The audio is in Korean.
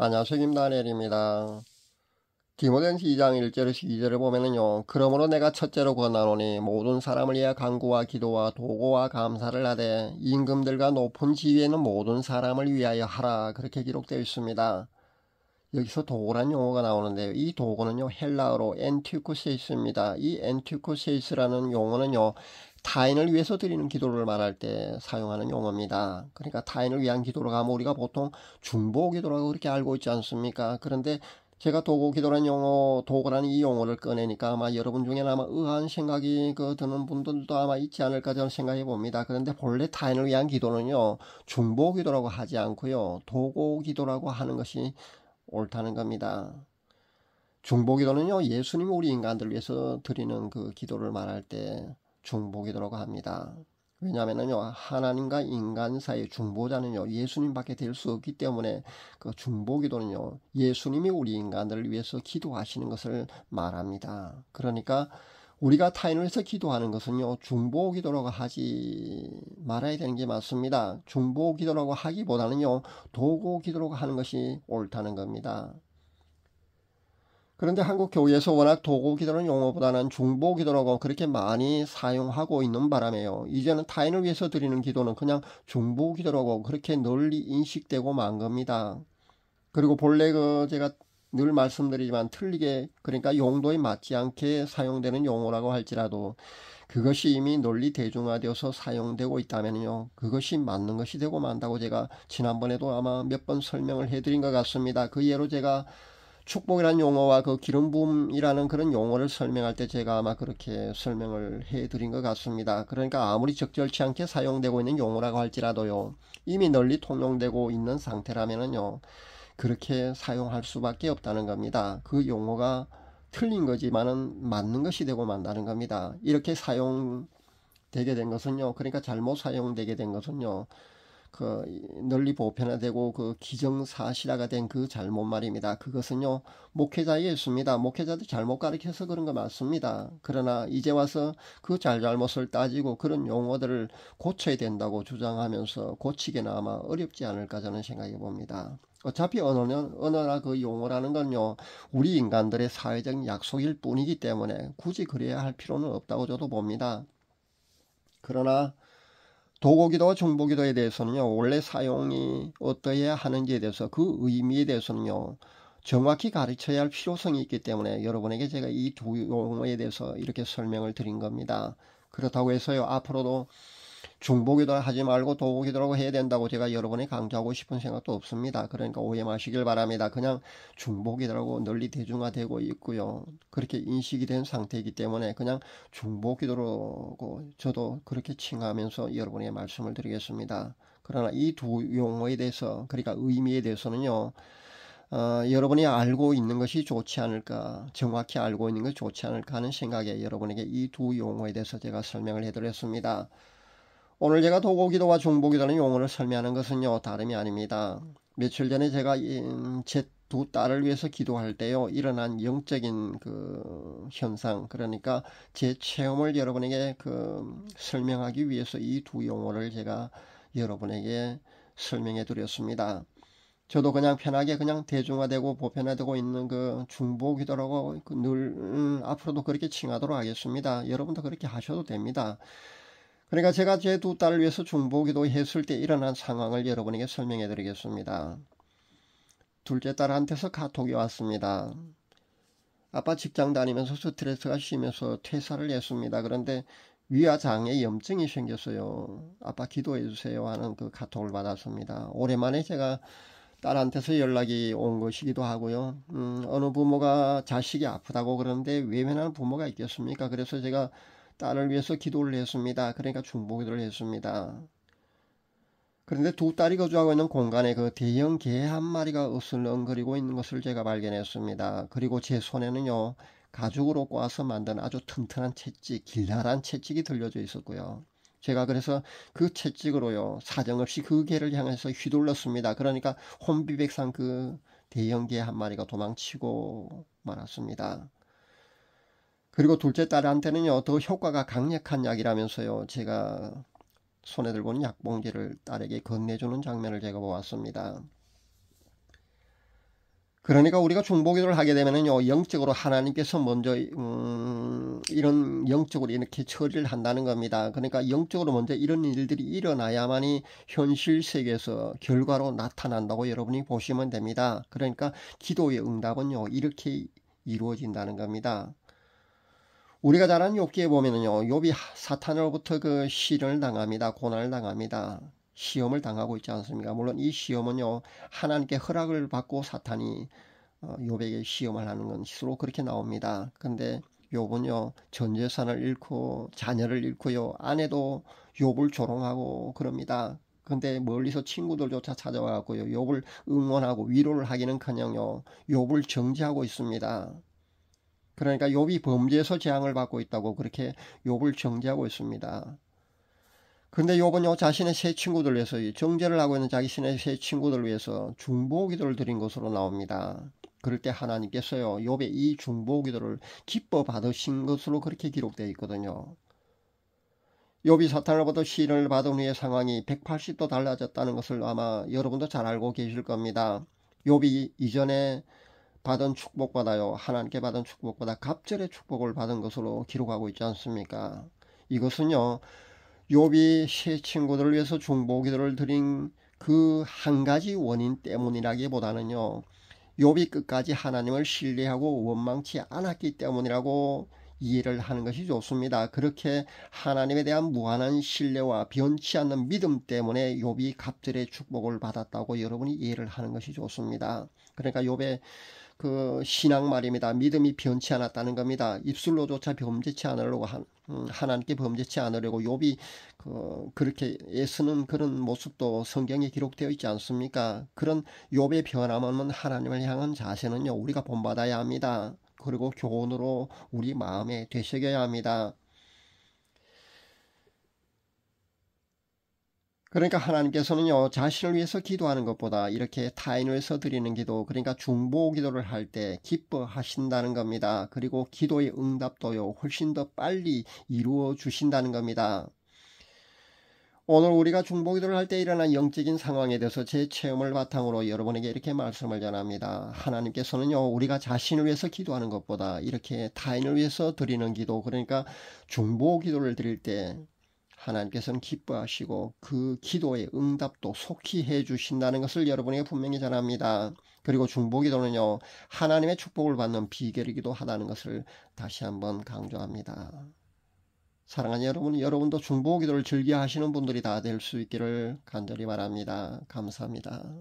안녕하세요. 김다니엘입니다. 디모데전서 2장 1절에서 2절을 보면은요. 그러므로 내가 첫째로 권하노니 모든 사람을 위하여 간구와 기도와 도고와 감사를 하되 임금들과 높은 지위에는 모든 사람을 위하여 하라. 그렇게 기록되어 있습니다. 여기서 도고란 용어가 나오는데요. 이 도고는요. 헬라어로 엔티쿠세이스입니다. 이 엔티쿠세이스라는 용어는요. 타인을 위해서 드리는 기도를 말할 때 사용하는 용어입니다. 그러니까 타인을 위한 기도로 가면 우리가 보통 중보 기도라고 그렇게 알고 있지 않습니까? 그런데 제가 도고 기도라는 용어, 도고라는 이 용어를 꺼내니까 아마 여러분 중에는 아마 의아한 생각이 드는 분들도 아마 있지 않을까 저는 생각해 봅니다. 그런데 본래 타인을 위한 기도는요, 중보 기도라고 하지 않고요, 도고 기도라고 하는 것이 옳다는 겁니다. 중보 기도는요, 예수님이 우리 인간들 위해서 드리는 그 기도를 말할 때 중보 기도라고 합니다. 왜냐하면요, 하나님과 인간 사이의 중보자는요, 예수님밖에 될 수 없기 때문에 그 중보 기도는요, 예수님이 우리 인간들을 위해서 기도하시는 것을 말합니다. 그러니까 우리가 타인을 위해서 기도하는 것은요, 중보 기도라고 하지 말아야 되는 게 맞습니다. 중보 기도라고 하기보다는요, 도고 기도라고 하는 것이 옳다는 겁니다. 그런데 한국 교회에서 워낙 도고 기도라는 용어보다는 중보 기도라고 그렇게 많이 사용하고 있는 바람에요. 이제는 타인을 위해서 드리는 기도는 그냥 중보 기도라고 그렇게 널리 인식되고 만 겁니다. 그리고 본래 제가 늘 말씀드리지만 틀리게 그러니까 용도에 맞지 않게 사용되는 용어라고 할지라도 그것이 이미 널리 대중화되어서 사용되고 있다면요. 그것이 맞는 것이 되고 만다고 제가 지난번에도 아마 몇 번 설명을 해드린 것 같습니다. 그 예로 제가 축복이라는 용어와 그 기름 부음이라는 그런 용어를 설명할 때 제가 아마 그렇게 설명을 해드린 것 같습니다. 그러니까 아무리 적절치 않게 사용되고 있는 용어라고 할지라도요. 이미 널리 통용되고 있는 상태라면은요. 그렇게 사용할 수밖에 없다는 겁니다. 그 용어가 틀린 거지만은 맞는 것이 되고 만다는 겁니다. 이렇게 사용되게 된 것은요. 그러니까 잘못 사용되게 된 것은요. 널리 보편화되고 기정사실화가 된 그 잘못 말입니다. 그것은요 목회자의 예수입니다. 목회자도 잘못 가르쳐서 그런 거 맞습니다. 그러나 이제 와서 그 잘잘못을 따지고 그런 용어들을 고쳐야 된다고 주장하면서 고치기는 아마 어렵지 않을까 저는 생각해 봅니다. 어차피 언어나 그 용어라는 건요 우리 인간들의 사회적 약속일 뿐이기 때문에 굳이 그래야 할 필요는 없다고 저도 봅니다. 그러나 도고기도와 중보기도에 대해서는요, 원래 사용이 어떠해야 하는지에 대해서 그 의미에 대해서는요, 정확히 가르쳐야 할 필요성이 있기 때문에 여러분에게 제가 이 두 용어에 대해서 이렇게 설명을 드린 겁니다. 그렇다고 해서요, 앞으로도 중보기도 하지 말고 도고기도라고 해야 된다고 제가 여러분에 강조하고 싶은 생각도 없습니다. 그러니까 오해 마시길 바랍니다. 그냥 중보기도라고 널리 대중화되고 있고요. 그렇게 인식이 된 상태이기 때문에 그냥 중보기도라고 저도 그렇게 칭하면서 여러분에게 말씀을 드리겠습니다. 그러나 이 두 용어에 대해서 그러니까 의미에 대해서는요. 여러분이 알고 있는 것이 좋지 않을까, 정확히 알고 있는 것이 좋지 않을까 하는 생각에 여러분에게 이 두 용어에 대해서 제가 설명을 해드렸습니다. 오늘 제가 도고기도와 중보기도라는 용어를 설명하는 것은요 다름이 아닙니다. 며칠 전에 제가 제 두 딸을 위해서 기도할 때요 일어난 영적인 그 현상, 그러니까 제 체험을 여러분에게 설명하기 위해서 이 두 용어를 제가 여러분에게 설명해 드렸습니다. 저도 그냥 편하게 그냥 대중화되고 보편화되고 있는 그 중보기도라고 늘 앞으로도 그렇게 칭하도록 하겠습니다. 여러분도 그렇게 하셔도 됩니다. 그러니까 제가 제 두 딸을 위해서 중보기도 했을 때 일어난 상황을 여러분에게 설명해 드리겠습니다. 둘째 딸한테서 카톡이 왔습니다. 아빠 직장 다니면서 스트레스가 심해서 퇴사를 했습니다. 그런데 위와 장에 염증이 생겼어요. 아빠 기도해 주세요 하는 그 카톡을 받았습니다. 오랜만에 제가 딸한테서 연락이 온 것이기도 하고요. 어느 부모가 자식이 아프다고 그러는데 외면하는 부모가 있겠습니까? 그래서 제가 딸을 위해서 기도를 했습니다. 그러니까 중보기도를 했습니다. 그런데 두 딸이 거주하고 있는 공간에 그 대형 개 한 마리가 으슬렁거리고 있는 것을 제가 발견했습니다. 그리고 제 손에는요, 가죽으로 꽈서 만든 아주 튼튼한 채찍, 길다란 채찍이 들려져 있었고요. 제가 그래서 그 채찍으로요, 사정없이 그 개를 향해서 휘둘렀습니다. 그러니까 혼비백산 그 대형 개 한 마리가 도망치고 말았습니다. 그리고 둘째 딸한테는요, 더 효과가 강력한 약이라면서요, 제가 손에 들고 있는 약봉지를 딸에게 건네주는 장면을 제가 보았습니다. 그러니까 우리가 중보기도를 하게 되면은요, 영적으로 하나님께서 먼저 이런 영적으로 이렇게 처리를 한다는 겁니다. 그러니까 영적으로 먼저 이런 일들이 일어나야만이 현실 세계에서 결과로 나타난다고 여러분이 보시면 됩니다. 그러니까 기도의 응답은요, 이렇게 이루어진다는 겁니다. 우리가 잘 아는 욥기에 보면은요, 욥이 사탄으로부터 그 시련을 당합니다. 고난을 당합니다. 시험을 당하고 있지 않습니까? 물론 이 시험은요, 하나님께 허락을 받고 사탄이 욥에게 시험을 하는 것으로 그렇게 나옵니다. 근데 욥은요, 전 재산을 잃고 자녀를 잃고요, 아내도 욥을 조롱하고 그럽니다. 근데 멀리서 친구들조차 찾아와갖고요, 욥을 응원하고 위로를 하기는커녕요, 욥을 정죄하고 있습니다. 그러니까 욥이 범죄에서 재앙을 받고 있다고 그렇게 욥을 정죄하고 있습니다. 근데 욥은요, 자신의 세 친구들 위해서, 정죄를 하고 있는 자신의 세 친구들 위해서 중보 기도를 드린 것으로 나옵니다. 그럴 때 하나님께서요, 욥의 이 중보 기도를 기뻐 받으신 것으로 그렇게 기록되어 있거든요. 욥이 사탄으로부터 시련을 받은 후의 상황이 180도 달라졌다는 것을 아마 여러분도 잘 알고 계실 겁니다. 욥이 이전에 받은 축복보다요, 하나님께 받은 축복보다 갑절의 축복을 받은 것으로 기록하고 있지 않습니까? 이것은요, 욥이 세 친구들을 위해서 중보 기도를 드린 그 한 가지 원인 때문이라기보다는요, 욥이 끝까지 하나님을 신뢰하고 원망치 않았기 때문이라고 이해를 하는 것이 좋습니다. 그렇게 하나님에 대한 무한한 신뢰와 변치 않는 믿음 때문에 욥이 갑절의 축복을 받았다고 여러분이 이해를 하는 것이 좋습니다. 그러니까 욥의 그 신앙 말입니다. 믿음이 변치 않았다는 겁니다. 입술로조차 범죄치 않으려고 하나님께 범죄치 않으려고 욥이 그렇게 애쓰는 그런 모습도 성경에 기록되어 있지 않습니까? 그런 욥의 변함없는 하나님을 향한 자세는요, 우리가 본받아야 합니다. 그리고 교훈으로 우리 마음에 되새겨야 합니다. 그러니까 하나님께서는요, 자신을 위해서 기도하는 것보다 이렇게 타인을 위해서 드리는 기도, 그러니까 중보 기도를 할 때 기뻐하신다는 겁니다. 그리고 기도의 응답도요, 훨씬 더 빨리 이루어 주신다는 겁니다. 오늘 우리가 중보 기도를 할 때 일어난 영적인 상황에 대해서 제 체험을 바탕으로 여러분에게 이렇게 말씀을 전합니다. 하나님께서는요, 우리가 자신을 위해서 기도하는 것보다 이렇게 타인을 위해서 드리는 기도, 그러니까 중보 기도를 드릴 때 하나님께서는 기뻐하시고 그 기도의 응답도 속히 해주신다는 것을 여러분에게 분명히 전합니다. 그리고 중보기도는요, 하나님의 축복을 받는 비결이기도 하다는 것을 다시 한번 강조합니다. 사랑하는 여러분, 여러분도 중보기도를 즐겨 하시는 분들이 다 될 수 있기를 간절히 바랍니다. 감사합니다.